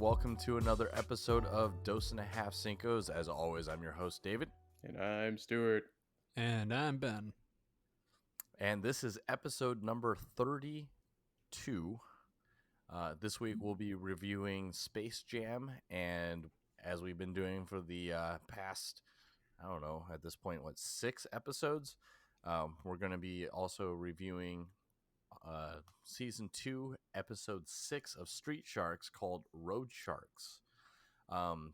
welcome to another episode of Dose and a Half 5incos. As always, I'm your host, David. And I'm Stuart. And I'm Ben. And this is episode number 32. This week we'll be reviewing Space Jam, and as we've been doing for the past, I don't know, at this point, 6 episodes, we're going to be also reviewing season 2, episode 6 of Street Sharks called Road Sharks.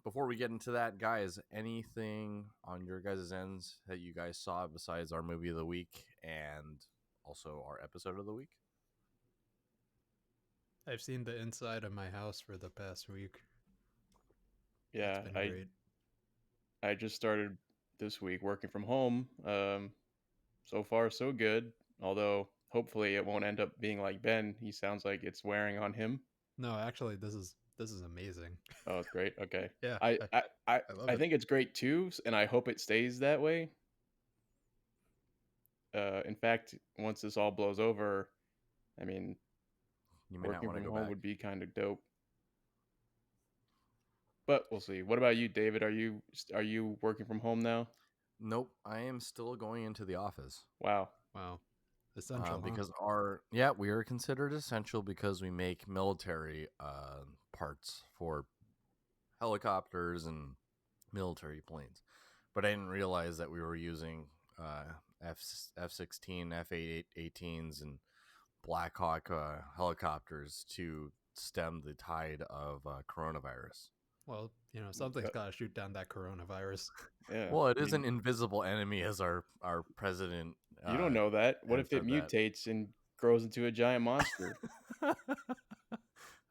Before we get into that, guys, anything on your guys' ends that you guys saw besides our movie of the week and also our episode of the week? I've seen the inside of my house for the past week. Yeah, It's been great. I just started this week working from home. So far so good. Although hopefully it won't end up being like Ben. He sounds like it's wearing on him. No, actually, this is amazing. Oh, it's great. Okay. Yeah, I love I it. think it's great too, and I hope it stays that way. In fact, once this all blows over, I mean, You may not working want to from go home back. would be kind of dope. But we'll see. What about you, David? Are you working from home now? Nope, I am still going into the office. Wow. Essential, because we are considered essential because we make military parts for helicopters and military planes. But I didn't realize that we were using F-16, F-18s, and Black Hawk helicopters to stem the tide of coronavirus. Well, something's got to shoot down that coronavirus. Yeah. Well, it is an invisible enemy, as our president. You don't know that. What if it said that. mutates and grows into a giant monster?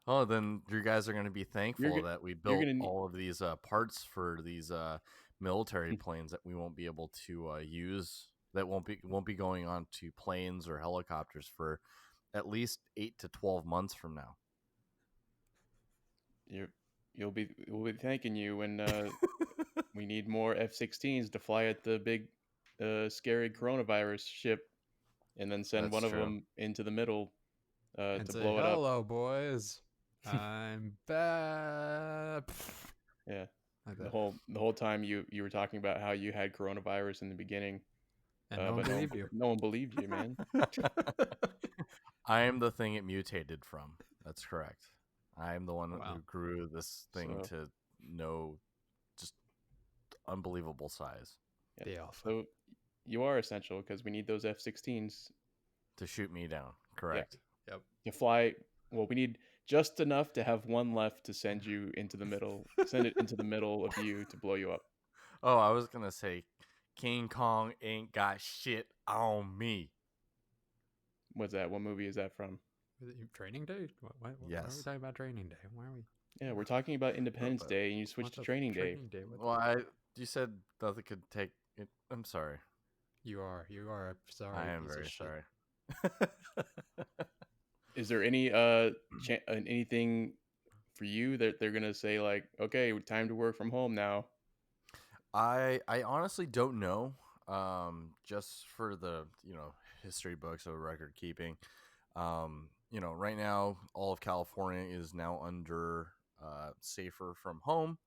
Oh, then you guys are going to be thankful that we built gonna all of these parts for these military planes that we won't be able to use. That won't be going on to planes or helicopters for at least 8 to 12 months from now. We'll be thanking you when we need more F-16s to fly at the big scary coronavirus ship, and then send one of them into the middle and to say, blow it up. Hello, boys. I'm back. Yeah. The whole time you were talking about how you had coronavirus in the beginning, and no one believed you. No one believed you, man. I am the thing it mutated from. That's correct. I am the one who grew this thing to just unbelievable size. Yeah. So you are essential because we need those F-16s to shoot me down. Correct. Yeah. Yep. To fly. Well, we need just enough to have one left to send you into the middle. Send it into the middle of you to blow you up. Oh, I was gonna say, King Kong ain't got shit on me. What's that? What movie is that from? Training Day? Yes. Why are we talking about Training Day? Why are we? Yeah, we're talking about Independence Day, and you switched to Training Day. Well, you said nothing could take it. I'm sorry. You are sorry. I am very sorry. Is there any anything for you that they're gonna say like, okay, time to work from home now? I honestly don't know. Just for the history books of record keeping. Right now all of California is now under safer from home,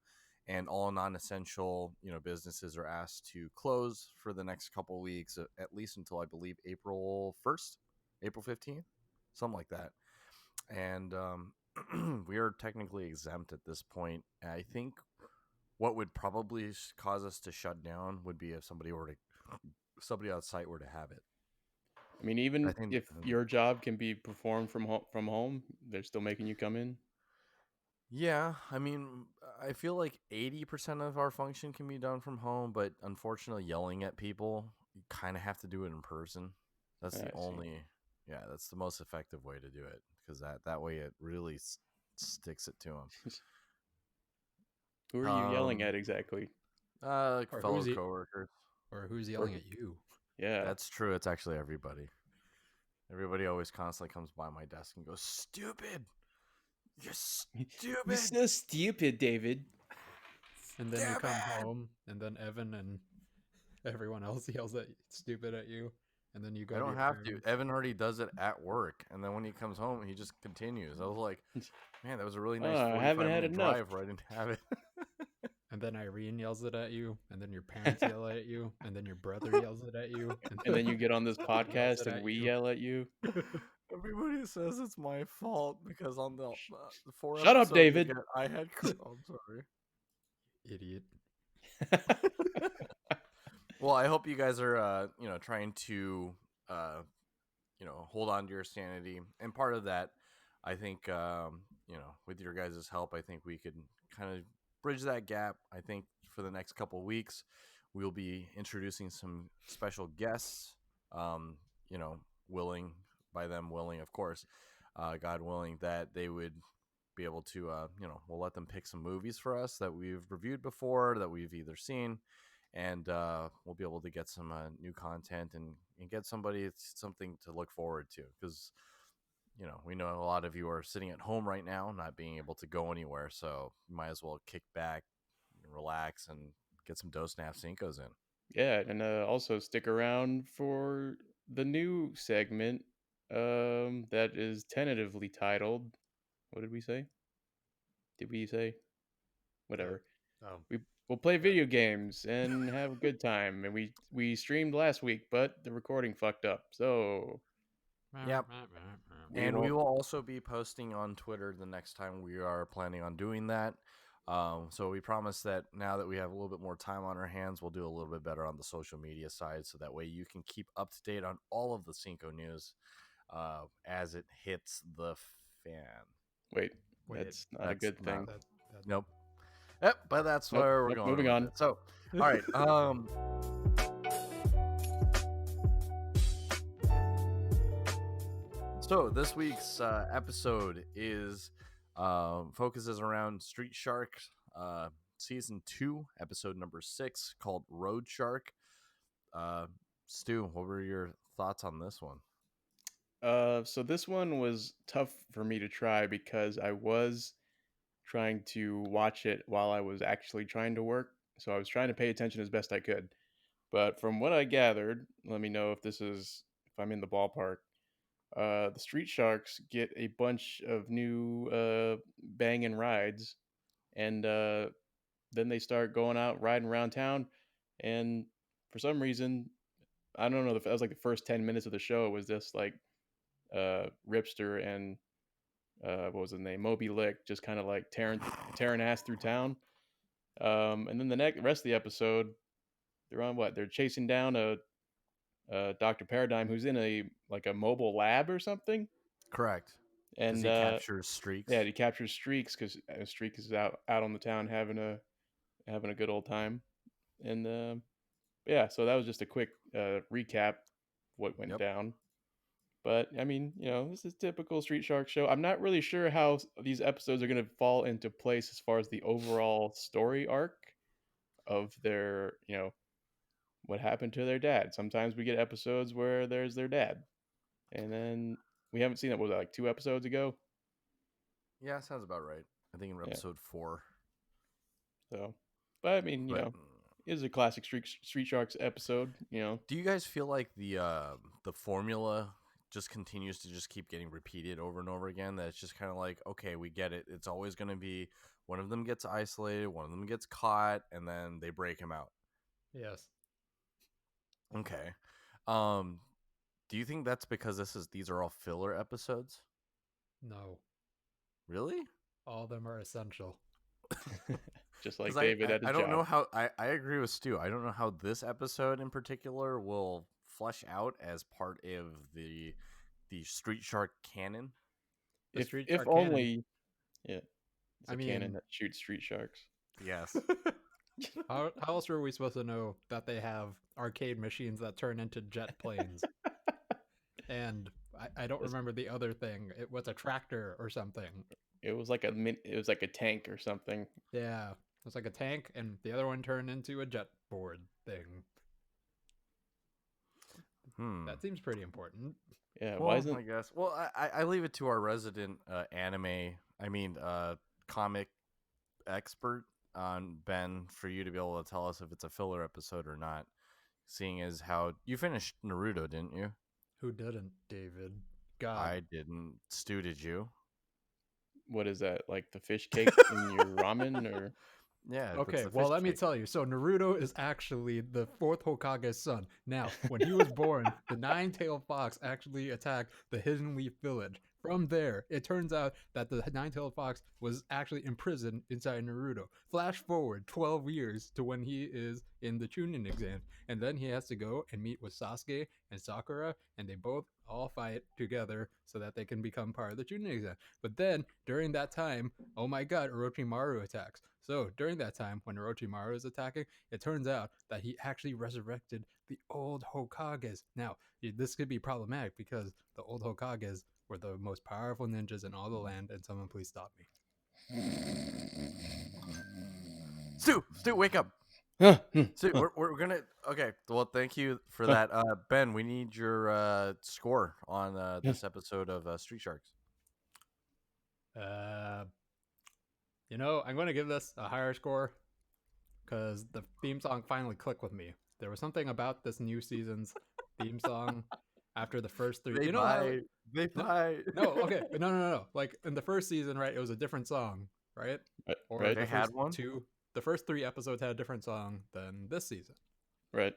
and all non-essential businesses are asked to close for the next couple of weeks, at least until I believe April 1st, April 15th, something like that. And we are technically exempt at this point. I think what would probably cause us to shut down would be if somebody on site were to have it. I mean, even if your job can be performed from home, they're still making you come in. Yeah, I mean, I feel like 80% of our function can be done from home, but unfortunately, yelling at people, you kind of have to do it in person. That's that's the most effective way to do it, because that way it really sticks it to them. Who are you yelling at exactly? Like fellow coworkers. Or who's yelling at you? Yeah, that's true. It's actually everybody. Everybody always constantly comes by my desk and goes, "Stupid! You're stupid! You're so stupid, David." And then you come home, and then Evan and everyone else yells at stupid at you. and then you go I to don't your have to. parents. Evan already does it at work, and then when he comes home, he just continues. I was like, man, that was a really nice I haven't had 45-minute enough. drive where I didn't have it. And then Irene yells it at you, and then your parents yell it at you, and then your brother yells it at you, And then you get on this yells podcast it and at we you. yell at you. Everybody says it's my fault because on the 4 Shut up, episodes David. ago, I had. I'm sorry. Idiot. Well, I hope you guys are, trying to, uh, hold on to your sanity. And part of that, I think, with your guys' help, I think we could kind of bridge that gap. I think for the next couple of weeks, we'll be introducing some special guests, um, willing, by them willing, of course, God willing, that they would be able to, we'll let them pick some movies for us that we've reviewed before, that we've either seen, and we'll be able to get some new content and get somebody something to look forward to, because we know a lot of you are sitting at home right now not being able to go anywhere, so you might as well kick back and relax and get some Dos Naf Cincos in. Yeah, and also stick around for the new segment that is tentatively titled. What did we say? Did we say? Whatever. Oh, We'll play video games and have a good time. And we streamed last week, but the recording fucked up. So Yep. we And we won't. will also be posting on Twitter the next time we are planning on doing that. So we promise that now that we have a little bit more time on our hands, we'll do a little bit better on the social media side, so that way you can keep up to date on all of the Cinco news as it hits the fan. Wait, Wait, that's not a That's good not. thing. that Nope. Yep, but that's Nope. where we're Nope. going Moving with on. it. So, all right. So this week's episode is focuses around Street Shark season 2, episode number 6, called Road Shark. Stu, what were your thoughts on this one? So this one was tough for me to try because I was trying to watch it while I was actually trying to work. So I was trying to pay attention as best I could. But from what I gathered, let me know if I'm in the ballpark. The Street Sharks get a bunch of new banging rides, and then they start going out riding around town. And for some reason, I don't know, that was like the first 10 minutes of the show was just like Ripster and what was his name, Moby Lick, just kind of like tearing ass through town. And then the rest of the episode, they're on what? They're chasing down a Dr. Paradigm who's in a mobile lab or something. Correct. Because And he captures streaks. yeah, he captures Streaks because Streak is out on the town having a good old time. And yeah, so that was just a quick recap what went Yep. down. But I mean, this is typical Street Shark show. I'm not really sure how these episodes are going to fall into place as far as the overall story arc of their, what happened to their dad. Sometimes we get episodes where there's their dad, and then we haven't seen it. What was that, like 2 episodes ago? Yeah, sounds about right. I think in Yeah. episode 4. So, but I mean, But it is a classic Street Sharks episode. do you guys feel like the formula just continues to just keep getting repeated over and over again? That it's just kind of like, okay, we get it. It's always going to be one of them gets isolated, one of them gets caught, and then they break him out. yes. Okay. Do you think that's because these are all filler episodes? No. Really? All of them are essential. Just like 'Cause David at his I don't job. know how I agree with Stu. I don't know how this episode in particular will flesh out as part of the Street Shark canon. The Street If Shark cannon. only, yeah, it's I a cannon mean- that shoots Street Sharks. Yes. How else are we supposed to know that they have arcade machines that turn into jet planes? And I don't remember the other thing. It was a tractor or something. It was like a tank or something. Yeah. It was like a tank, and the other one turned into a jet board thing. That seems pretty important. Yeah, Well, why isn't I guess. Well, I leave it to our resident comic expert on Ben for you to be able to tell us if it's a filler episode or not. seeing as how you finished Naruto, didn't you? Who didn't, David? God. I didn't. Stu, did you? What is that? Like the fish cake in your ramen, or Yeah, it's Okay, the well, fish let me cake. tell you. So Naruto is actually the fourth Hokage's son. Now, when he was born, the nine-tailed fox actually attacked the Hidden Leaf Village. From there, it turns out that the nine-tailed fox was actually imprisoned inside Naruto. Flash forward 12 years to when he is in the Chunin exam, and then he has to go and meet with Sasuke and Sakura, and they both all fight together so that they can become part of the Chunin exam. But then, during that time, oh my god, Orochimaru attacks. So during that time, when Orochimaru is attacking, it turns out that he actually resurrected the old Hokages. Now, this could be problematic because the old Hokages were the most powerful ninjas in all the land, and someone please stop me. Stu, wake up. Huh, Stu, we're gonna. Okay, well, thank you for that. Ben, we need your score on this episode of Street Sharks. I'm going to give this a higher score because the theme song finally clicked with me. There was something about this new season's theme song after the first three. They You know how fight. They no, fight. no, okay, no. Like in the first season, right? It was a different song, right? Or right, the They had first one. the first three episodes had a different song than this season. right.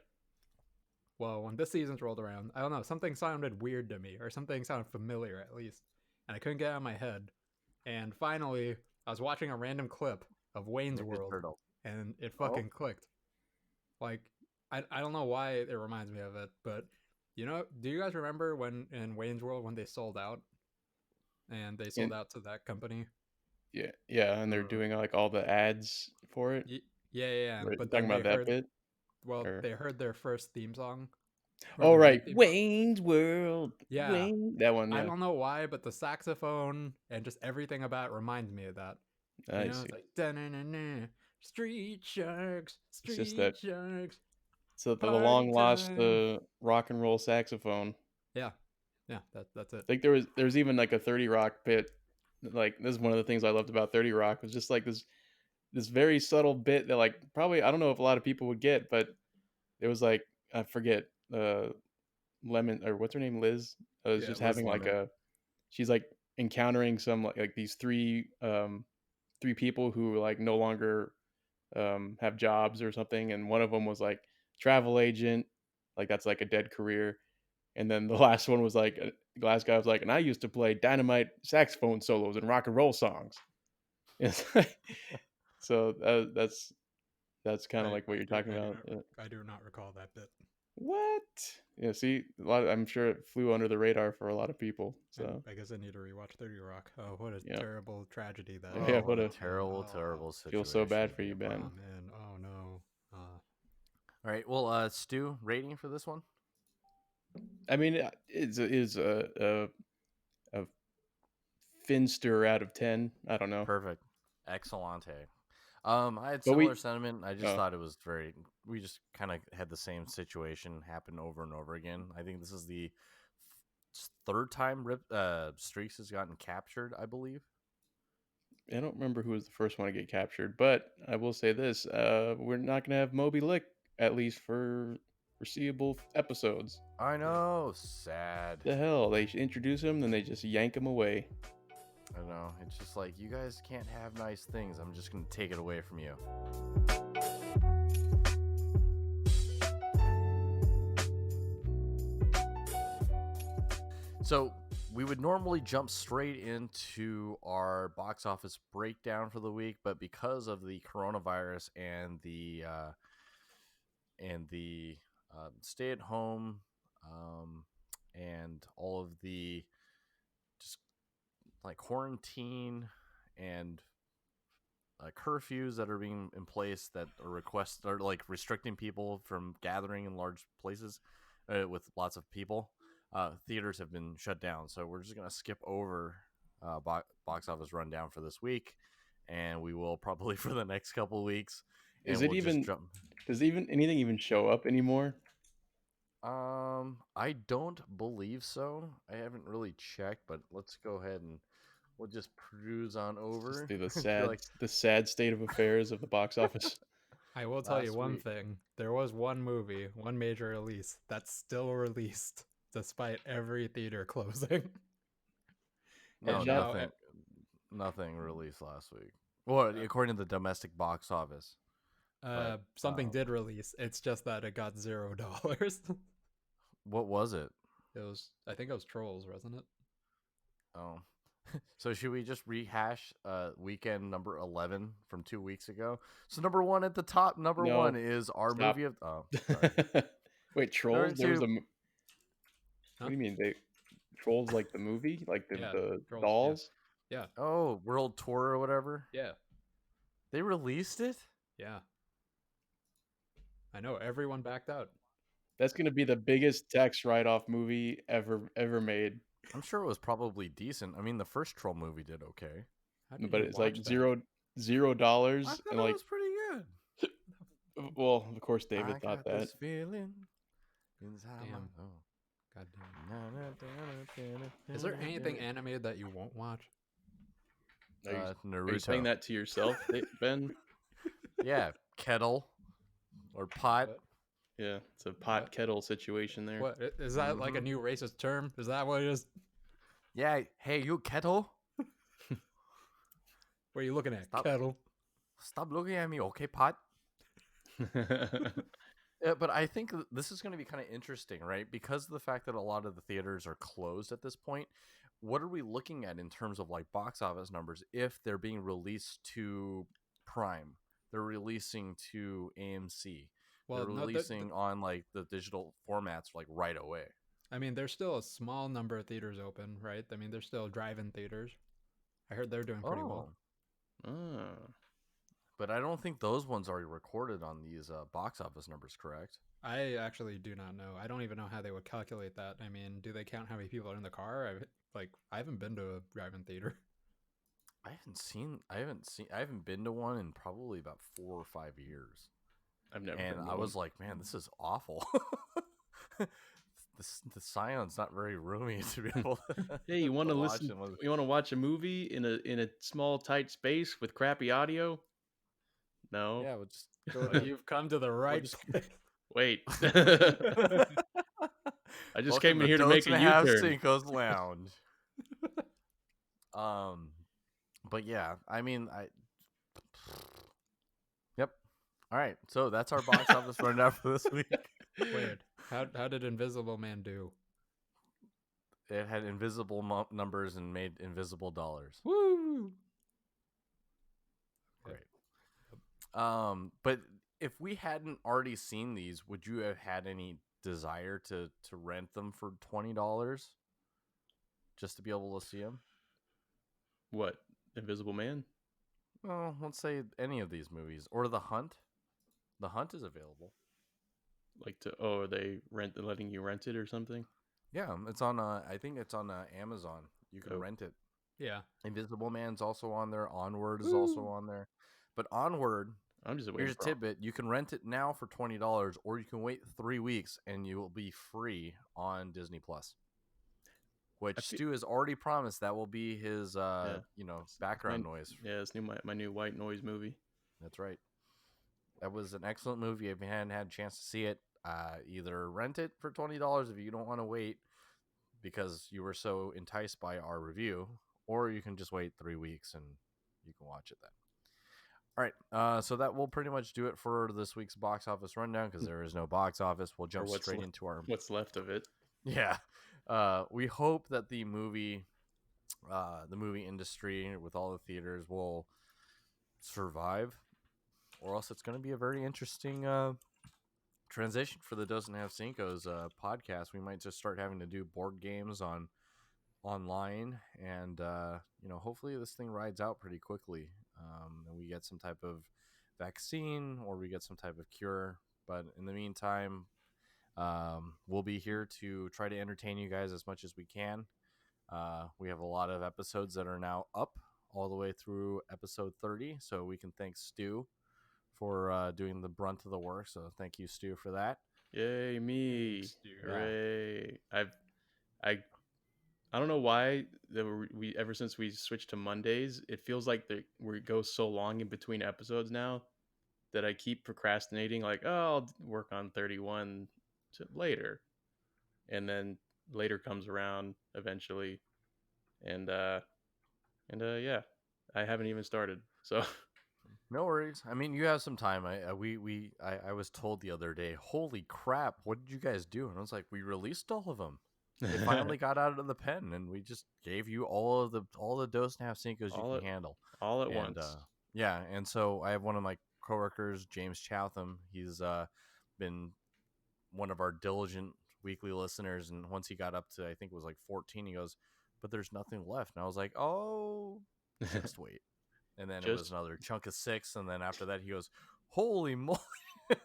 Well, when this season's rolled around, I don't know, something sounded weird to me, or something sounded familiar at least, and I couldn't get it out of my head. And finally, I was watching a random clip of Wayne's Ninja World, Turtle. and it Oh. fucking clicked. Like, I don't know why it reminds me of it, but do you guys remember when in Wayne's World when they sold out? And they sold And out to that company? yeah, and they're doing like all the ads for it. Yeah. Right, you But talking then about that bit? Or they heard their first theme song, or oh their new right, theme song. Wayne's World. Yeah, Wayne, that one. I Yeah, don't know why, but the saxophone and just everything about it reminds me of that. I see. It's like da-na-na-na, Street Sharks, It's just Street that. Sharks, So the party long lost time. rock and roll saxophone. Yeah, that's it. I think there was even like a 30 Rock bit. Like this is one of the things I loved about 30 Rock was just like this very subtle bit that like probably I don't know if a lot of people would get, but it was like I forget Lemon or what's her name, Liz, is Yeah, just Liz having like Lemon. she's like encountering some like these three people who like no longer have jobs or something, and one of them was like travel agent, like that's like a dead career, and then the last one was like the last guy was like, and I used to play dynamite saxophone solos and rock and roll songs. It's like, so that's kind of like what you're talking about. I do not recall that bit. What? Yeah, see, I'm sure it flew under the radar for a lot of people. So I guess I need to rewatch 30 Rock. Oh, what a yeah, terrible tragedy that yeah, Oh, is. what what a a terrible feel so bad situation. for you, Oh Ben. man, oh no. All right, well, Stu, rating for this one? I mean, it's a Finster out of 10. I don't know, Perfect. Excellente. I had but similar we sentiment. I just oh thought it was very. We just kind of had the same situation happen over and over again. I think this is the third time Streaks has gotten captured. I believe. I don't remember who was the first one to get captured, but I will say this: we're not gonna have Moby Lick at least for foreseeable episodes. I know. Sad. The hell, they introduce him, then they just yank him away. I know. It's just like you guys can't have nice things. I'm just gonna take it away from you. So we would normally jump straight into our box office breakdown for the week, but because of the coronavirus and the stay at home and all of the just like quarantine and curfews that are being in place that are like restricting people from gathering in large places with lots of people. Theaters have been shut down, so we're just gonna skip over box office rundown for this week, and we will probably for the next couple weeks, Is and it we'll just even? jump. Does even anything even show up anymore? I don't believe so. I haven't really checked, but let's go ahead and we'll just peruse on Just over. the I feel like sad state of affairs of the box office. I will tell you last one week. thing. There was one movie, one major release, that's still released despite every theater closing. No, And now, nothing released last week. Well, according to the domestic box office. But something did release. It's just that it got $0. what was it? I think it was Trolls, wasn't it? Oh. So should we just rehash weekend number 11 from 2 weeks ago? So number 1 at the top, number No, 1 is our stop. movie of sorry. Wait, Number Trolls? There was 2. What do you mean? Trolls like the movie, like Yeah, the Trolls. dolls? Yeah. Oh, World Tour or whatever. Yeah. They released it? Yeah. I know everyone backed out. That's gonna be the biggest tax write-off movie ever made. I'm sure it was probably decent. I mean, the first Troll movie did okay. How did But you it's watch like that? $0 I and thought it was pretty good. well, of course David I thought got that. this feeling inside Damn. my God damn. Is there anything animated that you won't watch? Are you Naruto. saying that to yourself, Ben? Yeah, Kettle or Pot. What? Yeah, it's a pot kettle situation there. What? Is that like a new racist term? Is that what it is? Yeah, hey, you Kettle. What are you looking at? Stop. Kettle. Stop looking at me, okay, Pot? But I think this is going to be kind of interesting, right? Because of the fact that a lot of the theaters are closed at this point, what are we looking at in terms of like box office numbers if they're being released to Prime? They're releasing to AMC. Well, They're no, releasing on like the digital formats like right away. I mean, there's still a small number of theaters open, right? I mean, there's still drive-in theaters. I heard they're doing pretty well. Oh. But I don't think those ones are recorded on these box office numbers, correct? I actually do not know. I don't even know how they would calculate that. I mean, do they count how many people are in the car? I haven't been to a drive-in theater. I haven't been to one in probably about 4 or 5 years. I've never And been to I was one. like, man, this is awful. The Scion's not very roomy to be able to. Hey, you want to watch listen? them. You want to watch a movie in a small tight space with crappy audio? No. Yeah, we'll just go to. You've come to the right just- place. Wait. I just Welcome came in to here to make Dotes a and a Half U-turn. Cinco's Lounge. But yeah, I mean, Yep. All right, so that's our box office rundown for this week. Weird. How did Invisible Man do? It had invisible numbers and made invisible dollars. Woo! Great. But if we hadn't already seen these, would you have had any desire to rent them for $20 just to be able to see them? What? Invisible Man? Well, let's say any of these movies or The Hunt. The Hunt is available. Are they letting you rent it or something? Yeah, it's on. I think it's on Amazon. You can rent it. Yeah. Invisible Man's also on there. Onward is also on there. But Onward, I'm just waiting here's a tidbit: you can rent it now for $20, or you can wait 3 weeks and you will be free on Disney Plus. Which Stu has already promised that will be his, background noise. Yeah, it's my new white noise movie. That's right. That was an excellent movie. If you hadn't had a chance to see it, either rent it for $20 if you don't want to wait because you were so enticed by our review, or you can just wait 3 weeks and you can watch it then. All right, so that will pretty much do it for this week's box office rundown because there is no box office. We'll jump straight into our what's left of it. Yeah, we hope that the movie industry with all the theaters will survive, or else it's going to be a very interesting transition for the Doesn't Have Cinco's podcast. We might just start having to do board games online, and hopefully this thing rides out pretty quickly, and we get some type of vaccine or we get some type of cure. But in the meantime, we'll be here to try to entertain you guys as much as we can. We have a lot of episodes that are now up all the way through episode 30, so we can thank Stu for doing the brunt of the work. So thank you, Stu, for that. Yay, me! Thanks, Hooray! I don't know why we ever since we switched to Mondays, it feels like we go so long in between episodes now that I keep procrastinating. Like, oh, I'll work on 31 later, and then later comes around eventually, and yeah, I haven't even started. So No worries. I mean, you have some time. I was told the other day, holy crap, what did you guys do? And I was like, we released all of them. They finally got out of the pen, and we just gave you all the Dos and a Half Cinco's you can handle. all at And once. yeah, and so I have one of my coworkers, James Chatham. He's been one of our diligent weekly listeners, and once he got up to, I think it was like 14, he goes, but there's nothing left. And I was like, oh, just wait. And then it was Just another chunk of 6, and then after that he goes, holy moly.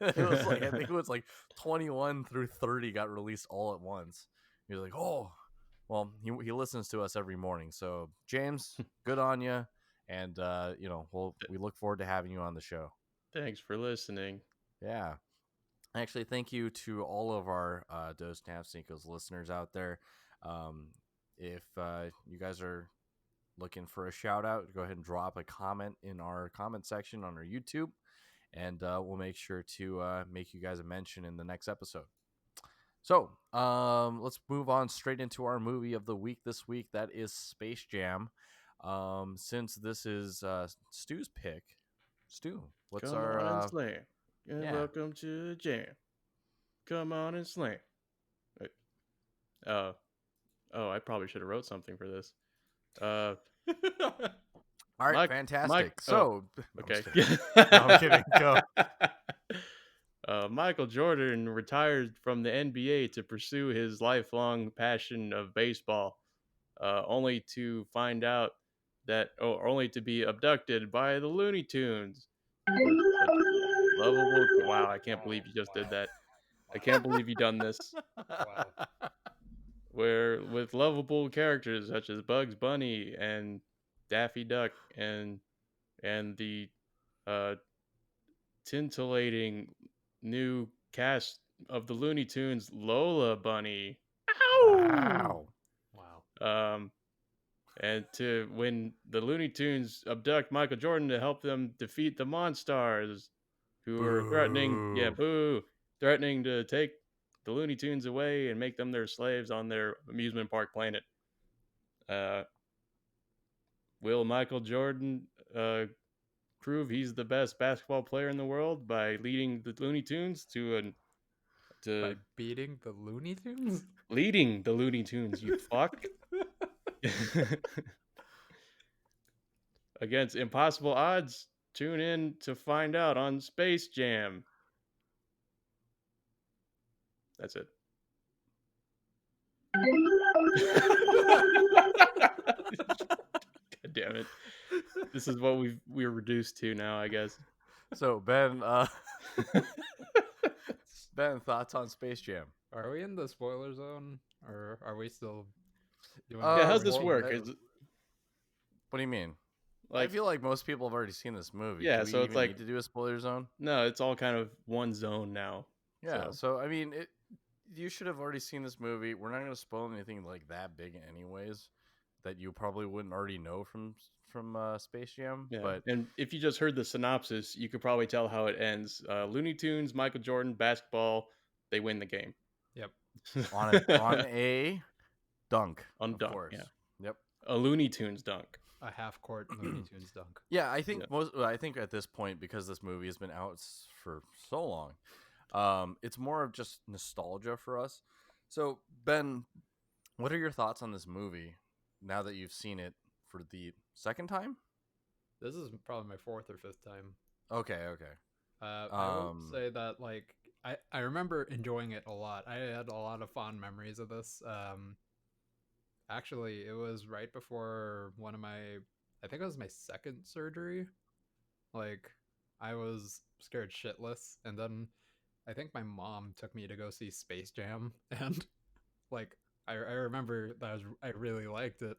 It was like, I think it was like 21 through 30 got released all at once. He was like, oh, well, he listens to us every morning. So James, good on you. And we look forward to having you on the show. thanks for listening. Yeah. Actually, thank you to all of our Dos Tavsnicos listeners out there. If you guys are looking for a shout out, go ahead and drop a comment in our comment section on our YouTube, and we'll make sure to make you guys a mention in the next episode. So let's move on straight into our movie of the week this week. That is Space Jam. Since this is Stu's pick, Stu, what's Come our on and slam. And yeah. welcome to the jam. Come on and slam. Wait. Oh, I probably should have wrote something for this. All right, fantastic. Oh, No, okay. I'm kidding. Go. Michael Jordan retired from the NBA to pursue his lifelong passion of baseball, only to find out only to be abducted by the Looney Tunes. Lovable. Wow, I can't believe you just did that. I can't believe you done this. Wow. Where with lovable characters such as Bugs Bunny and Daffy Duck and the uh, titillating new cast of the Looney Tunes, Lola Bunny. Ow! Wow. And when the Looney Tunes abduct Michael Jordan to help them defeat the Monstars, who are threatening to take the Looney Tunes away and make them their slaves on their amusement park planet. Will Michael Jordan prove he's the best basketball player in the world by leading the Looney Tunes By beating the Looney Tunes? leading the Looney Tunes, you fuck. Against impossible odds, tune in to find out on Space Jam. That's it. God damn it. This is what we're reduced to now, I guess. So Ben, Ben, thoughts on Space Jam? Are we in the spoiler zone, or are we still doing? Yeah, how's this work? What do you mean? Like, I feel like most people have already seen this movie. Yeah, do we so it's even like need to do a spoiler zone? No, it's all kind of one zone now. Yeah, so I mean, you should have already seen this movie. We're not going to spoil anything like that big, anyways, that you probably wouldn't already know from Space Jam. Yeah. But and if you just heard the synopsis, you could probably tell how it ends. Looney Tunes, Michael Jordan, basketball, they win the game. Yep. on a dunk, on of dunk, course. Yeah. Yep. A Looney Tunes dunk. A half-court Looney Tunes dunk. Yeah, I think I think at this point, because this movie has been out for so long, it's more of just nostalgia for us. So Ben, what are your thoughts on this movie now that you've seen it for the second time? This is probably my fourth or fifth time. Okay. I will say that, like, I remember enjoying it a lot. I had a lot of fond memories of this. Actually, it was right before I think it was my second surgery. Like, I was scared shitless, and then I think my mom took me to go see Space Jam, and like, I remember that I really liked it.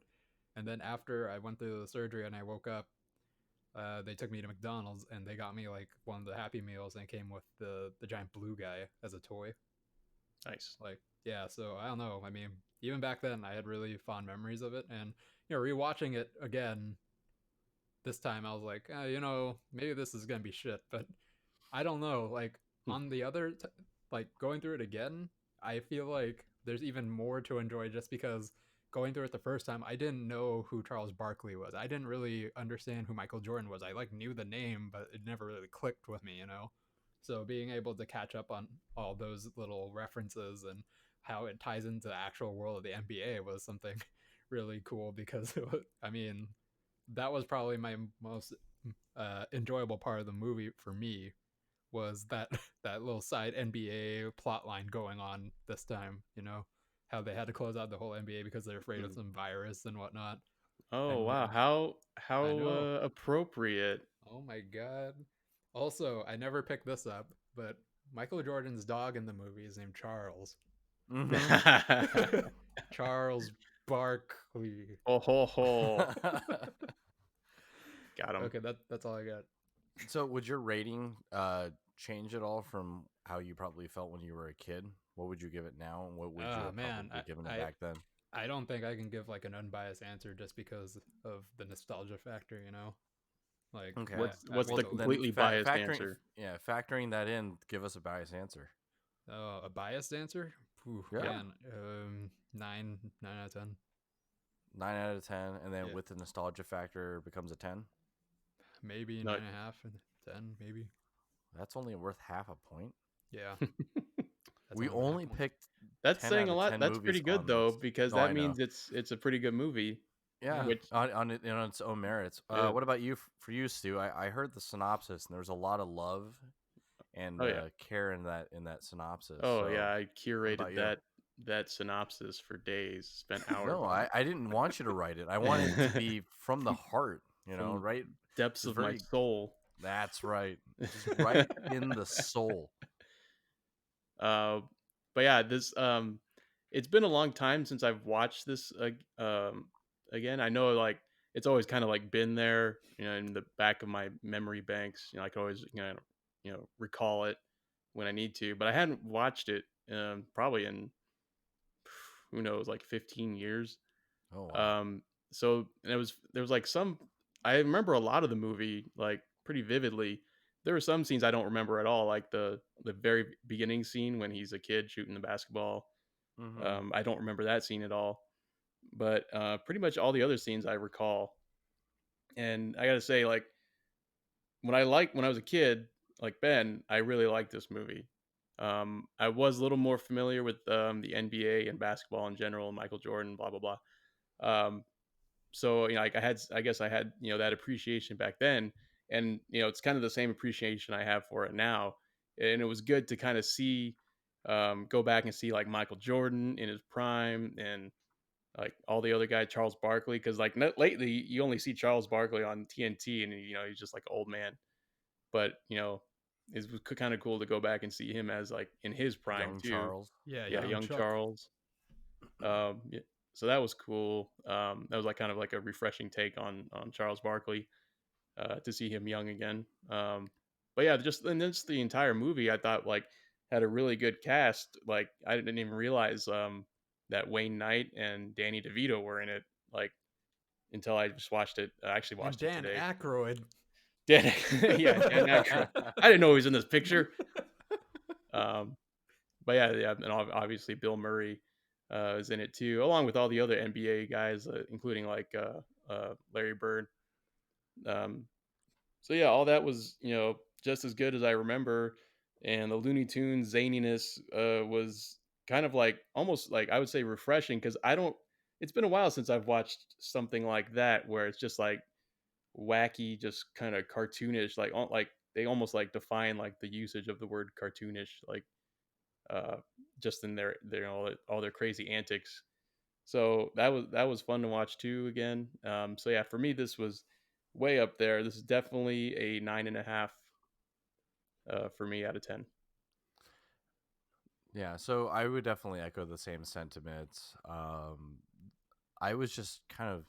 And then after I went through the surgery and I woke up, they took me to McDonald's and they got me like one of the Happy Meals, and it came with the giant blue guy as a toy. Nice. Like, yeah, so I don't know. I mean, even back then I had really fond memories of it, and rewatching it again this time I was like, maybe this is gonna be shit, but I don't know. Like on the other, like going through it again, I feel like there's even more to enjoy just because going through it the first time, I didn't know who Charles Barkley was. I didn't really understand who Michael Jordan was. I like knew the name, but it never really clicked with me, you know. So being able to catch up on all those little references and how it ties into the actual world of the NBA was something really cool because I mean, that was probably my most enjoyable part of the movie for me was that that little side NBA plot line going on this time. You know how they had to close out the whole NBA because they're afraid of some virus and whatnot. Oh And wow, I how know. appropriate. Oh my god. Also, I never picked this up, but Michael Jordan's dog in the movie is named Charles. Mm-hmm. Charles Barkley. Oh ho ho. Got him. Okay, that's all I got. So, would your rating change at all from how you probably felt when you were a kid? What would you give it now, and what would you have Man, probably given it I back then? I don't think I can give like an unbiased answer just because of the nostalgia factor, you know? Like Okay. What's I've the Well, then completely biased factoring, answer? factoring that in, give us a biased answer. a biased answer? Ooh, Yeah, man, 9 out of 10. 9 out of 10, and then Yeah, with the nostalgia factor becomes a 10. maybe No. 9.5 and 10, maybe. That's only worth half a point. Yeah, that's We only worth half only point. picked That's 10 saying out a of lot. 10 That's movies pretty good on though, this. because No, that I know. means it's a pretty good movie. Yeah, Yeah, Which on its own merits. uh, What about you? For you, Stu, I heard the synopsis, and there's a lot of love and oh yeah. care in that synopsis. Oh yeah, So, I what curated about you? that synopsis for days, spent hours No, on I didn't want you to write it. I wanted it to it. be from the heart. From Right? depths Just of my very. soul. That's right. Just right in the soul. Uh, but yeah, this it's been a long time since I've watched this again. I know like it's always kind of like been there, in the back of my memory banks. I can always recall it when I need to, but I hadn't watched it probably in who knows like 15 years. Oh wow. Um, so and there was like some I remember a lot of the movie like pretty vividly. There were some scenes I don't remember at all, like the very beginning scene when he's a kid shooting the basketball. Mm-hmm. I don't remember that scene at all, but pretty much all the other scenes I recall. And I got to say, like when I was a kid, like Ben, I really liked this movie. I was a little more familiar with the NBA and basketball in general, Michael Jordan, blah blah blah. Um, so like I guess I had that appreciation back then, and it's kind of the same appreciation I have for it now. And it was good to kind of see, go back and see like Michael Jordan in his prime, and like all the other guys, Charles Barkley, because like lately you only see Charles Barkley on TNT, and he's just like an old man. But it was kind of cool to go back and see him as like in his prime Young too. Charles. yeah, Yeah, young young Chuck. Charles. Yeah, so that was cool. That was like kind of like a refreshing take on Charles Barkley, to see him young again. But yeah, just the entire movie, I thought like had a really good cast. Like I didn't even realize that Wayne Knight and Danny DeVito were in it. Like until I just watched it. I actually And watched it Dan today. Aykroyd. Dan, yeah, Dan Aykroyd. I didn't know he was in this picture. Um, but yeah, and obviously Bill Murray is in it too, along with all the other NBA guys, including like Larry Bird. Um, so yeah, all that was just as good as I remember, and the Looney Tunes zaniness was kind of like almost like I would say refreshing because I don't. It's been a while since I've watched something like that where it's just like wacky, just kind of cartoonish, like they almost like define like the usage of the word cartoonish, like uh, just in their all their crazy antics. So that was fun to watch too again. So yeah, for me this was way up there. This is definitely a 9.5 for me out of 10. Yeah, so I would definitely echo the same sentiments. I was just kind of,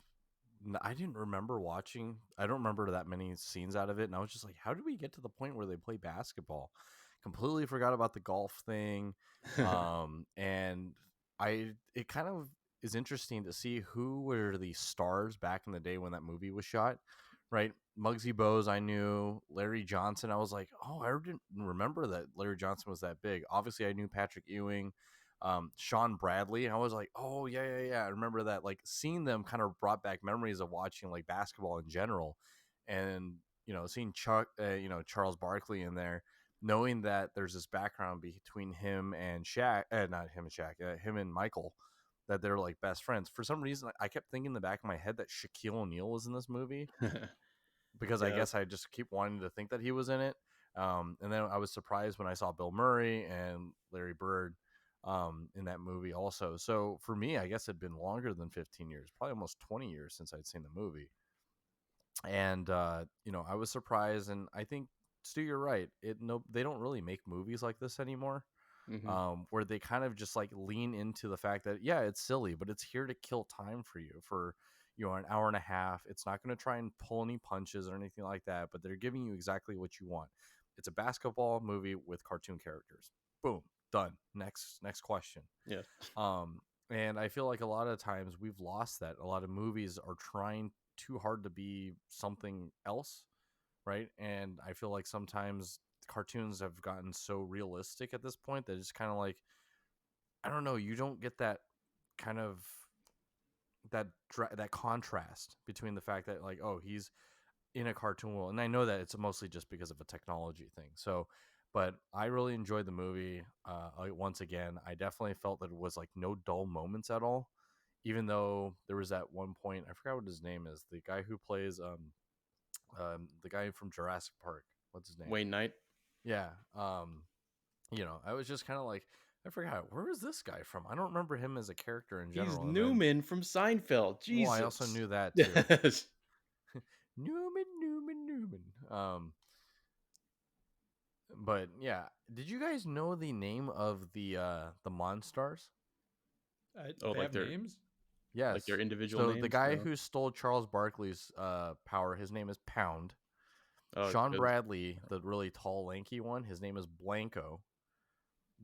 I didn't remember watching. I don't remember that many scenes out of it, and I was just like, how did we get to the point where they play basketball? Completely forgot about the golf thing, and it kind of is interesting to see who were the stars back in the day when that movie was shot, right? Muggsy Bogues, I knew. Larry Johnson, I was like, oh, I didn't remember that Larry Johnson was that big. Obviously, I knew Patrick Ewing, Sean Bradley. I was like, oh yeah. I remember that. Like seeing them kind of brought back memories of watching like basketball in general, and seeing Chuck, Charles Barkley in there, knowing that there's this background between him and Shaq, not him and Shaq, him and Michael, that they're like best friends. For some reason, I kept thinking in the back of my head that Shaquille O'Neal was in this movie because I Yeah. guess I just keep wanting to think that he was in it. And then I was surprised when I saw Bill Murray and Larry Bird in that movie also. So for me, I guess it'd been longer than 15 years, probably almost 20 years since I'd seen the movie. And I was surprised, and I think Stu, you're right. They don't really make movies like this anymore. Hmm. Where they kind of just like lean into the fact that yeah, it's silly, but it's here to kill time for you for an hour and a half. It's not going to try and pull any punches or anything like that, but they're giving you exactly what you want. It's a basketball movie with cartoon characters. Boom, done. Next question. Yeah. Um, and I feel like a lot of times we've lost that. A lot of movies are trying too hard to be something else, right? And I feel like sometimes cartoons have gotten so realistic at this point that it's kind of like, I don't know, you don't get that kind of that contrast between the fact that like, oh, he's in a cartoon world, and I know that it's mostly just because of a technology thing. So, but I really enjoyed the movie. Once again, I definitely felt that it was like no dull moments at all, even though there was that one point, I forgot what his name is, the guy who plays the guy from Jurassic Park. What's his name? Wayne Knight. Yeah. I was just kind of like, I forgot, where is this guy from? I don't remember him as a character in He's general. And then, Newman from Seinfeld. well, I also Jesus. knew that too. Yes. Newman. But yeah, did you guys know the name of the Monstars? Oh, They have names. like their Yes. individual So the names? guy No. who stole Charles Barkley's power, his name is Pound. Oh, Sean because Bradley, the really tall, lanky one, his name is Blanco.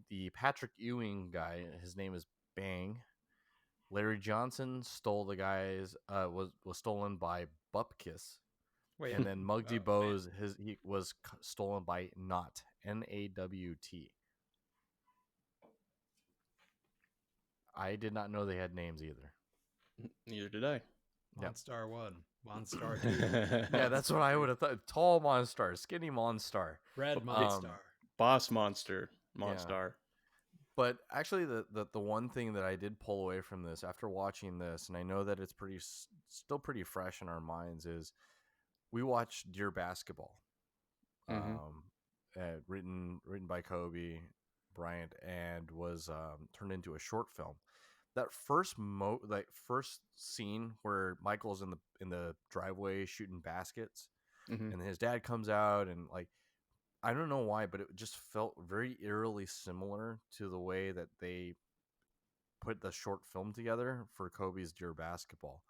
The Patrick Ewing guy, his name is Bang. Larry Johnson stole the guys was stolen by Bupkis, Wait. and then Muggsy Man. Bogues he was stolen by Not Nawt. I did not know they had names either. neither did I. Yep. Monstar 1, Monstar 2, Yeah, that's what Monstar I 3, would have thought. Tall Monstar, skinny Monstar. Red Um, Monstar. Boss Monster. yeah. Monstar. But actually, the one thing that I did pull away from this after watching this, and I know that it's still pretty fresh in our minds, is we watched Dear Basketball, Hmm. um, written by Kobe Bryant, and was turned into a short film. That first scene where Michael's in the driveway shooting baskets, Hmm. and his dad comes out, and like, I don't know why, but it just felt very eerily similar to the way that they put the short film together for Kobe's Dear Basketball.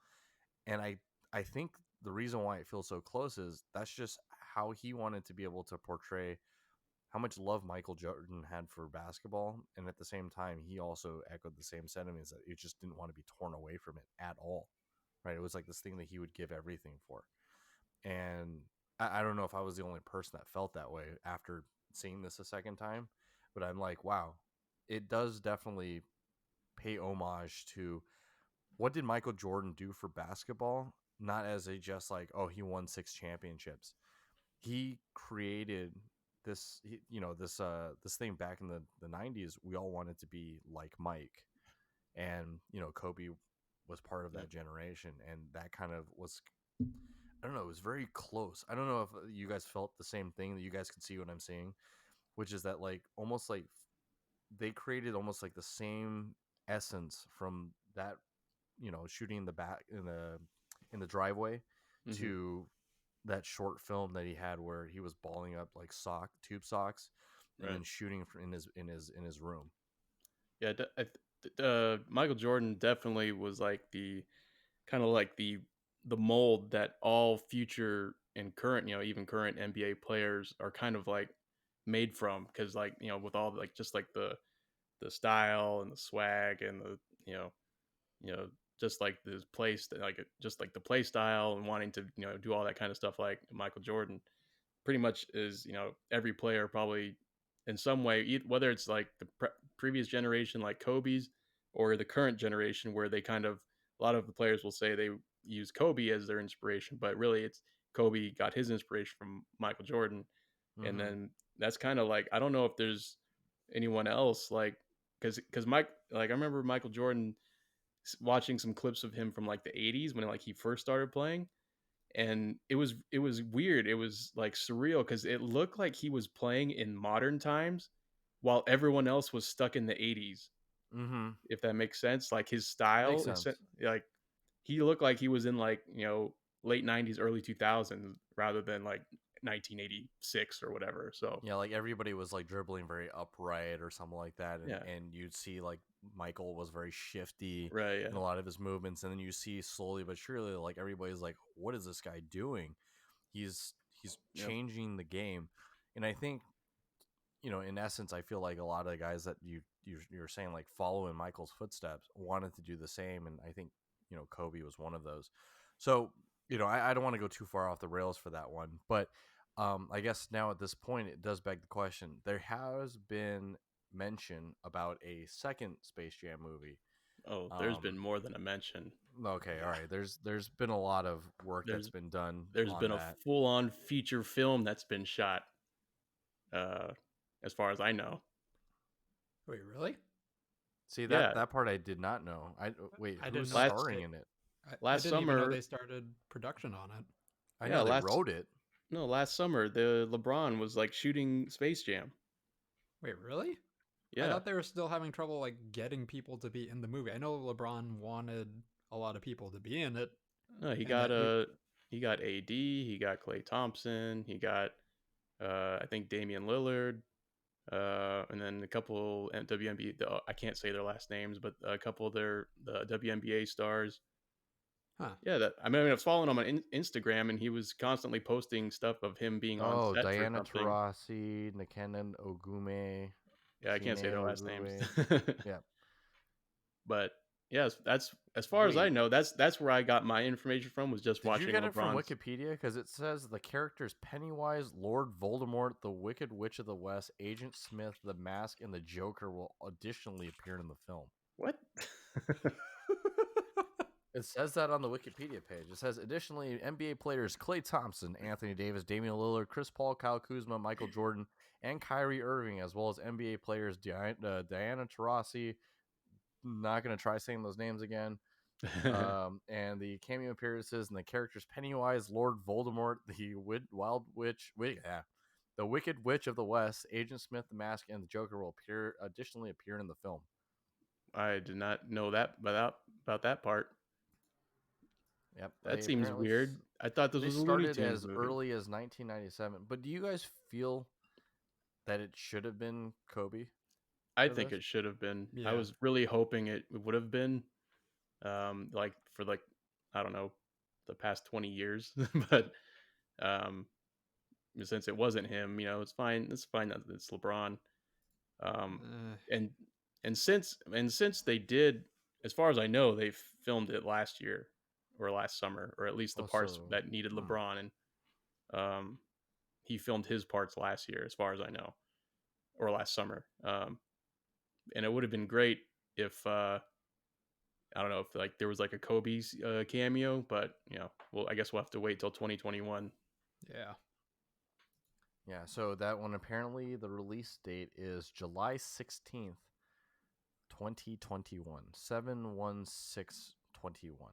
And I think the reason why it feels so close is that's just how he wanted to be able to portray how much love Michael Jordan had for basketball, and at the same time he also echoed the same sentiments that he just didn't want to be torn away from it at all. Right? It was like this thing that he would give everything for. And I don't know if I was the only person that felt that way after seeing this a second time, but I'm like, wow, it does definitely pay homage to what did Michael Jordan do for basketball, not as a just like, oh, he won 6 championships. He created this thing back in the 90s. We all wanted to be like Mike, and Kobe was part of Yeah. that generation, and that kind of was, I don't know, it was very close. I don't know if you guys felt the same thing, that you guys could see what I'm saying, which is that like almost like they created almost like the same essence from that, shooting in the back in the driveway Hmm. to that short film that he had where he was balling up like tube socks and Right. then shooting in his room. Yeah. Michael Jordan definitely was like the kind of like the mold that all future and current, even current NBA players are kind of like made from, because like, with all like just like the style and the swag and the you know just like the just like the play style and wanting to do all that kind of stuff like Michael Jordan. Pretty much is every player probably in some way, whether it's like the previous generation like Kobe's or the current generation where they kind of a lot of the players will say they use Kobe as their inspiration, but really it's Kobe got his inspiration from Michael Jordan. And Mm-hmm. then that's kind of like I don't know if there's anyone else like because Mike like I remember Michael Jordan watching some clips of him from like the 80s when like he first started playing, and it was weird. It was like surreal because it looked like he was playing in modern times while everyone else was stuck in the 80s, Mm-hmm. if that makes sense. Like his Makes style sense. like he looked like he was in like late 90s early 2000s rather than like 1986 or whatever. So Yeah, like everybody was like dribbling very upright or something like that, and yeah, you'd see like Michael was very shifty right, in yeah, a lot of his movements, and then you see slowly but surely like everybody's like, what is this guy doing? He's yep. changing the game, and I think, in essence, I feel like a lot of the guys that you're saying like follow in Michael's footsteps wanted to do the same, and I think Kobe was one of those. So I don't want to go too far off the rails for that one, but I guess now at this point it does beg the question. There has been mention about a second Space Jam movie. Oh, there's Um, been more than a mention. okay, all right. There's been a lot of work that's There's been done there's on been a that. full-on feature film that's been shot, uh, as far as I know. Wait, really? See, that Yeah, that part I did not know. Wait, I who's didn't know. last starring in it? I last didn't even know summer, they started production on it. I yeah, know they wrote it. last summer, the LeBron was like shooting Space Jam. Wait, really? I Yeah, thought they were still having trouble like getting people to be in the movie. I know LeBron wanted a lot of people to be in it, no, and that we. he got AD, he got Klay Thompson, he got I think Damian Lillard, and then a couple WNBA. I can't say their last names, but a couple of the WNBA stars. Huh. Yeah, that I was following him on Instagram, and he was constantly posting stuff of him being on Oh, set for Diana something. Taurasi, Nakenan Ogume, Yeah, I Chine can't say their last names. Ogume. Yeah. But yes, that's as far as I Wait, know. That's where I got my information from was just did you watching get it from LeBron's. Wikipedia? Because it says the characters Pennywise, Lord Voldemort, the Wicked Witch of the West, Agent Smith, the Mask, and the Joker will additionally appear in the film. What? It says that on the Wikipedia page. It says additionally, NBA players Klay Thompson, Anthony Davis, Damian Lillard, Chris Paul, Kyle Kuzma, Michael Jordan, and Kyrie Irving, as well as NBA players Diana Taurasi. Not going to try saying those names again. And the cameo appearances and the characters Pennywise, Lord Voldemort, the Wild Witch, the Wicked Witch of the West, Agent Smith, the Mask, and the Joker will additionally appear in the film. I did not know that about that part. Yep, That they seems apparently weird. I thought this they was a Looney started Tunes as movie. early as 1997. But do you guys feel that it should have been Kobe I for think this? it should have been. I Yeah. was really hoping it would have been, like for like I don't know, the past 20 years, but um, since it wasn't him, it's fine. It's fine that it's LeBron. Um, Uh, and since they did, as far as I know, they filmed it last year or last summer, or at least the Oh, parts so that needed LeBron, and um, he filmed his parts last year, as far as I know, or last summer. And it would have been great if I don't know if like there was like a Kobe's cameo, but well, I guess we'll have to wait till 2021. yeah. yeah. So that one apparently the release date is July 16th, 2021, 7/16/21.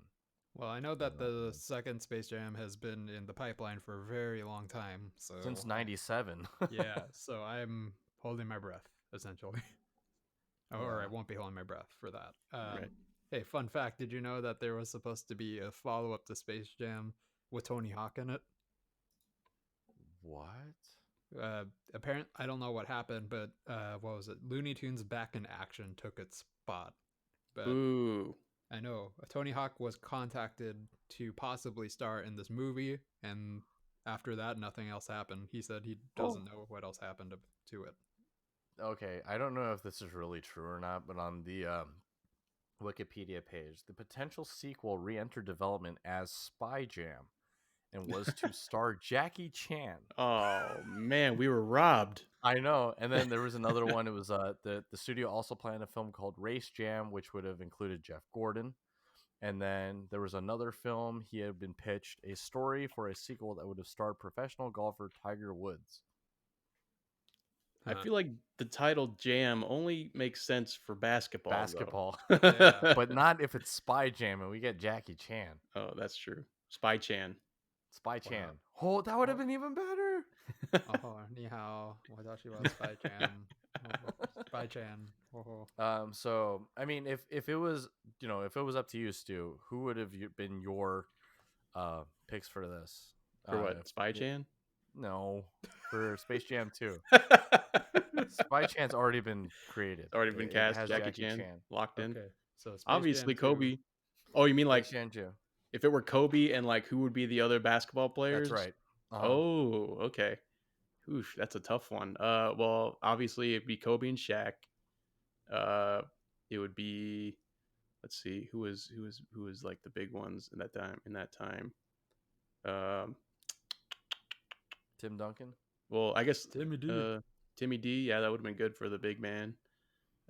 Well, I know that the second Space Jam has been in the pipeline for a very long time, Since so '97. yeah, so I'm holding my breath essentially, or I Yeah. won't be holding my breath for that. Right. Hey, fun fact: did you know that there was supposed to be a follow-up to Space Jam with Tony Hawk in it? What? Apparent, I don't know what happened, but what was it? Looney Tunes Back in Action took its spot, but Boo. I know Tony Hawk was contacted to possibly star in this movie, and after that, nothing else happened. He said he Oh. doesn't know what else happened to it. Okay, I don't know if this is really true or not, but on the Wikipedia page. The potential sequel re-entered development as Spy Jam and was to star Jackie Chan. Oh man, we were robbed. I know. And then there was another one. It was the studio also planned a film called Race Jam, which would have included Jeff Gordon. And then there was another film he had been pitched, a story for a sequel that would have starred professional golfer Tiger Woods. I feel like the title Jam only makes sense for basketball. Though. Yeah. But not if it's Spy Jam and we get Jackie Chan. Oh, that's true. Spy Chan. Spy Chan. Oh, that would have been even better. Oh, ni hao. Watashi wa Spy Chan. Spy Chan. So I mean, if it was if it was up to you, Stu, who would have been your picks for this? For what? Spy Chan? No, for Space Jam 2. Spy Chan's already been created. Already been cast. Has Jackie Chan locked in. Okay, so Space obviously Jam 2. Kobe. Oh, you mean like Space Jam 2? If it were Kobe and like who would be the other basketball players? That's right. Oh, okay. Oof, that's a tough one. Well, obviously it'd be Kobe and Shaq. It would be, let's see, who was like the big ones in that time. Tim Duncan. Well, I guess Timmy D. Timmy D. Yeah, that would have been good for the big man.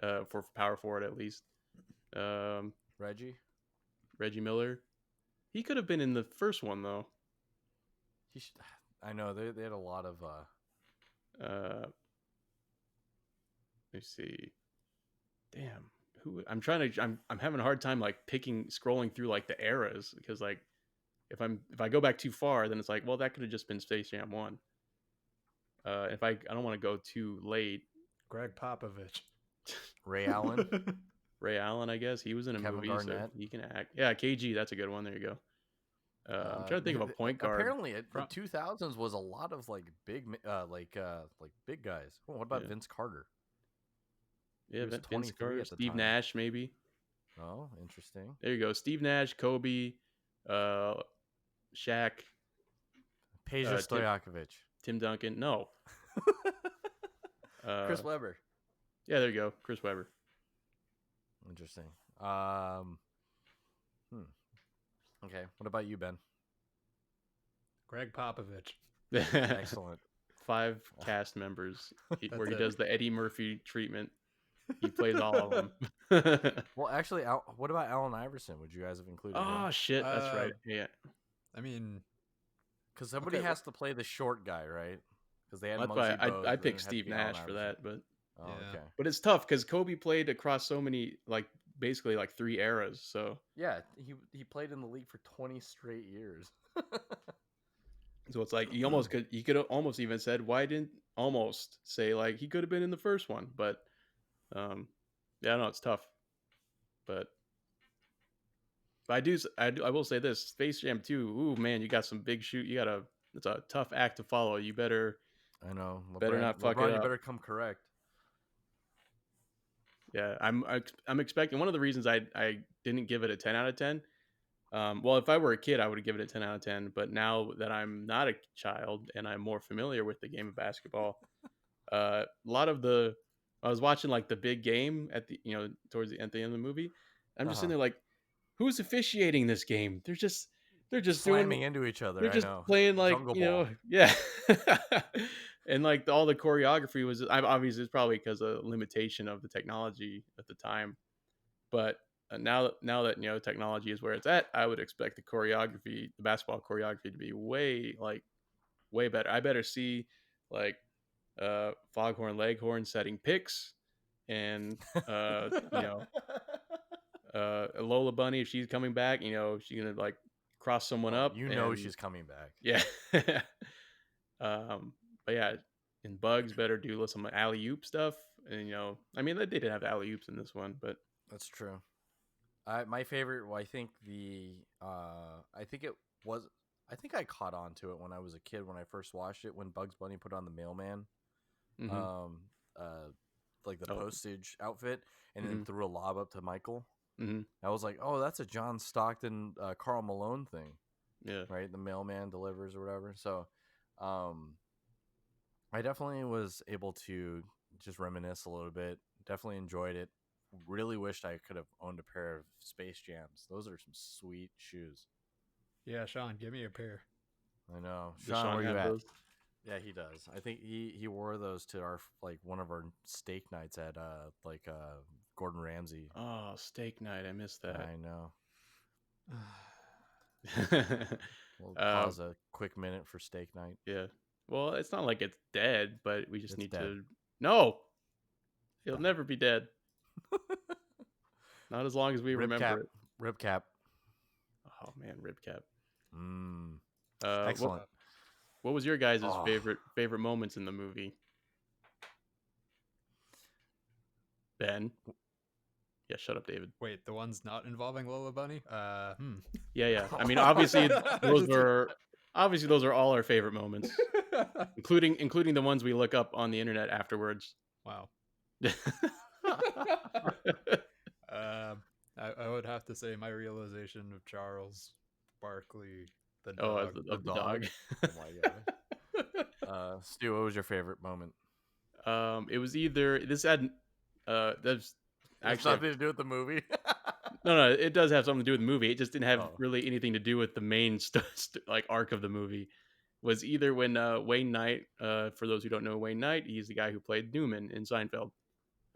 For power forward at least. Reggie Miller. He could have been in the first one though. I know they had a lot of. Let me see. Damn, who I'm having a hard time like scrolling through like the eras because like if I go back too far, then it's like, well, that could have just been Space Jam 1. If I don't want to go too late. Greg Popovich. Ray Allen. Ray Allen, I guess he was in a Kevin movie, Garnett. so he can act. Yeah, KG, that's a good one. There you go. I'm trying to think of a point guard. Apparently, the 2000s was a lot of like big, big guys. Oh, what about Vince Carter? Yeah, Vince Carter, Steve Nash, maybe. Oh, interesting. There you go. Steve Nash, Kobe, Shaq, Peja Stojakovic, Tim Duncan. No. Chris Webber. Yeah, there you go. Chris Webber. Interesting. Okay. What about you, Ben? Greg Popovich. Excellent. 5 cast members where he does the Eddie Murphy treatment. He plays all of them. Well, actually, what about Allen Iverson? Would you guys have included him? Oh, shit. That's right. Yeah. I mean, because somebody has to play the short guy, right? Because they had that's Muggsy why Bogues, I picked Steve Nash for that, but okay. But it's tough because Kobe played across so many, like basically like 3 eras. So yeah, he played in the league for 20 straight years. So it's like you could almost even said why didn't almost say like he could have been in the first one, but yeah, no, it's tough. But I will say this: Space Jam 2. Ooh, man, you got some big shoot. It's a tough act to follow. You better. I know. Better not fuck it up. You better come correct. Yeah, I'm expecting. One of the reasons I didn't give it a 10 out of 10. Well, if I were a kid, I would give it a 10 out of 10. But now that I'm not a child and I'm more familiar with the game of basketball, a lot of I was watching like the big game at the towards the end of the movie. I'm just sitting there like, who's officiating this game? They're just slamming into each other. They're just playing like yeah. And like all the choreography was obviously it's probably because of limitation of the technology at the time, but now that technology is where it's at, I would expect the basketball choreography to be way better. I better see like Foghorn Leghorn setting picks and Lola Bunny, if she's coming back, she's gonna like cross someone up. She's coming back. Yeah. But yeah, and Bugs better do some alley oop stuff. And I mean, they didn't have alley oops in this one, but that's true. My favorite. Well, I think I think I caught on to it when I was a kid when I first watched it when Bugs Bunny put on the mailman, like the postage outfit, and then threw a lob up to Michael. I was like, oh, that's a John Stockton, Karl Malone thing. Yeah. Right. The mailman delivers or whatever. So, I definitely was able to just reminisce a little bit. Definitely enjoyed it. really wished I could have owned a pair of Space Jams. Those are some sweet shoes. Yeah, Sean, give me a pair. I know. Does Sean, Sean where you have at? those? Yeah, he does. I think he wore those to our like one of our steak nights at Gordon Ramsay. Oh, steak night. I missed that. I know. We'll uh, pause a quick minute for steak night. yeah. Well, it's not like it's dead, but we just It's need dead. to. No, it'll Done. never be dead. Not as long as we Rib remember cap. it. Rib cap. Oh man, rib cap. Mm. Uh, what Excellent. what was your guys' Oh. favorite moments in the movie? Ben. Yeah, shut up, David. Wait, the ones not involving Lola Bunny? Yeah. I mean, obviously those are all our favorite moments, including the ones we look up on the internet afterwards. Wow. I would have to say my realization of Charles Barkley, the dog. Of the dog. Oh my god. Stu, what was your favorite moment? It was either this had that's Actually, nothing to do with the movie. No, it does have something to do with the movie. It just didn't have really anything to do with the main like arc of the movie. Was either when Wayne Knight, for those who don't know Wayne Knight, he's the guy who played Newman in Seinfeld.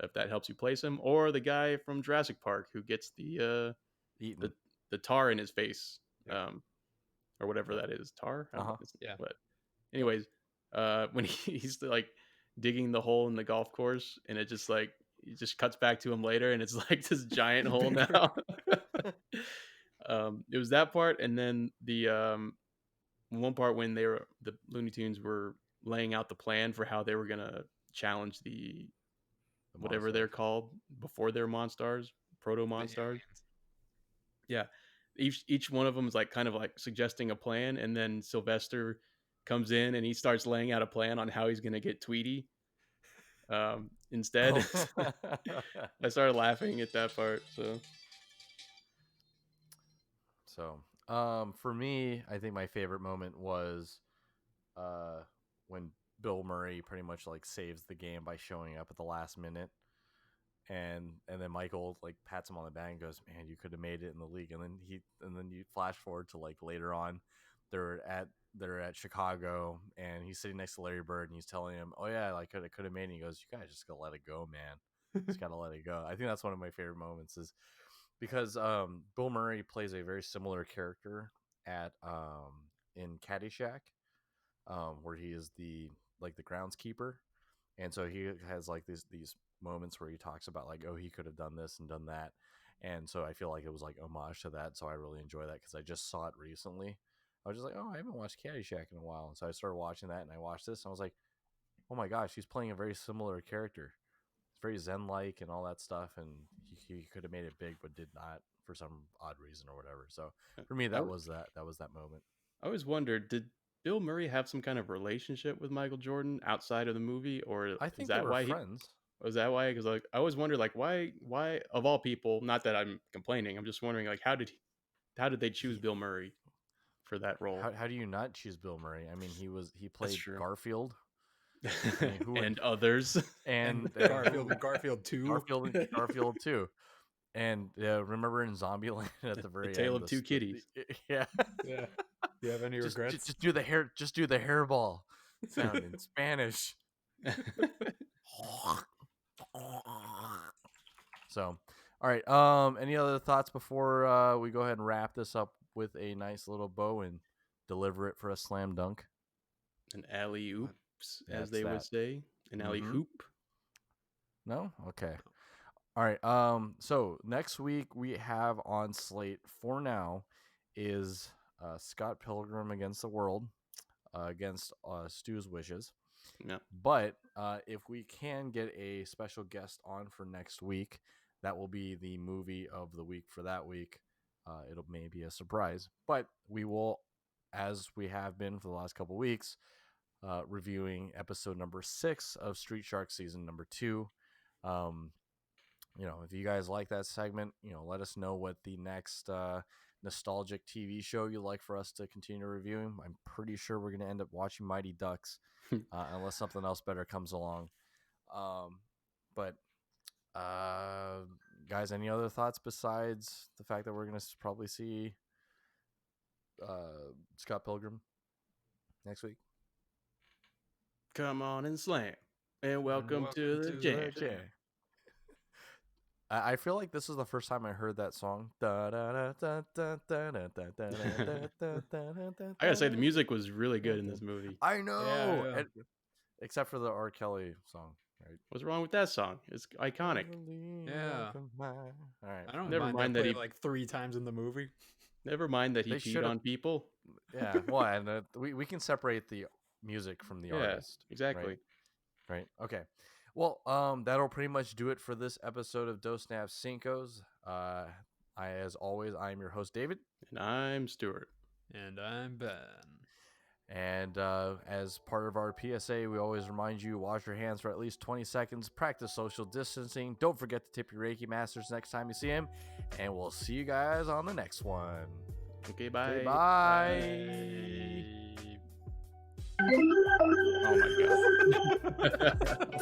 If that helps you place him, or the guy from Jurassic Park who gets the tar in his face, or whatever that is, tar. Yeah. But anyways, when he's like digging the hole in the golf course, and it just cuts back to him later, and it's like this giant hole now. It was that part, and then the one part when the Looney Tunes were laying out the plan for how they were gonna challenge the whatever they're called before they're Monstars, Proto Monstars. Yeah, each one of them is like kind of like suggesting a plan, and then Sylvester comes in and he starts laying out a plan on how he's gonna get Tweety. Instead, I started laughing at that part. For me, I think my favorite moment was when Bill Murray pretty much like saves the game by showing up at the last minute, and then Michael like pats him on the back and goes, "Man, you could have made it in the league." And then you flash forward to like later on, they're at Chicago, and he's sitting next to Larry Bird, and he's telling him, "Oh yeah, like I could have made it." And he goes, "You guys just gotta let it go, man. Just gotta let it go." I think that's one of my favorite moments is because Bill Murray plays a very similar character at in Caddyshack, where he is the groundskeeper, and so he has like these moments where he talks about like, oh, he could have done this and done that, and so I feel like it was like homage to that. So I really enjoy that because I just saw it recently. I was just like, oh, I haven't watched Caddyshack in a while, and so I started watching that, and I watched this, and I was like, oh my gosh, he's playing a very similar character. It's very zen-like and all that stuff, and he could have made it big, but did not for some odd reason or whatever. So for me, that was that moment. I always wondered, did Bill Murray have some kind of relationship with Michael Jordan outside of the movie, or I think is that they were why friends. Was that why? Because like I always wondered, like why of all people? Not that I'm complaining. I'm just wondering, like how did they choose Bill Murray for that role? How do you not choose Bill Murray? I mean, he played Garfield. I mean, and others, and Garfield 2, Garfield 2, and remember in Zombieland at the very end, Tale of Two Kitties. Yeah. Do you have any regrets? Just do the hairball sound in Spanish. So, all right. Any other thoughts before we go ahead and wrap this up with a nice little bow and deliver it for a slam dunk? An alley oops, as they would say. An alley hoop. No? Okay. All right. So next week we have on slate for now is Scott Pilgrim against the World, against Stu's wishes. Yeah. But if we can get a special guest on for next week, that will be the movie of the week for that week. It'll maybe a surprise, but we will, as we have been for the last couple weeks, reviewing episode number 6 of Street Shark season number 2. If you guys like that segment, let us know what the next nostalgic TV show you'd like for us to continue reviewing. I'm pretty sure we're going to end up watching Mighty Ducks, unless something else better comes along. But Guys, any other thoughts besides the fact that we're gonna probably see Scott Pilgrim next week? Come on and slam, and welcome to the jam. I feel like this is the first time I heard that song. I gotta say, the music was really good in this movie. I know, Yeah. except for the R. Kelly song. Right? What's wrong with that song? It's iconic. Yeah. All right. I don't Never mind mind that that he- played like 3 times in the movie. Never mind that he They peed should've- on people. Yeah. Well, and we can separate the music from the Yeah, artist. exactly. Right. Okay. Well, that'll pretty much do it for this episode of Dos Naps Cincos. As always, I'm your host, David. And I'm Stuart. And I'm Ben. And as part of our PSA, we always remind you, wash your hands for at least 20 seconds, practice social distancing. Don't forget to tip your Reiki masters next time you see him. And we'll see you guys on the next one. Okay, bye. Okay, bye. Oh my god.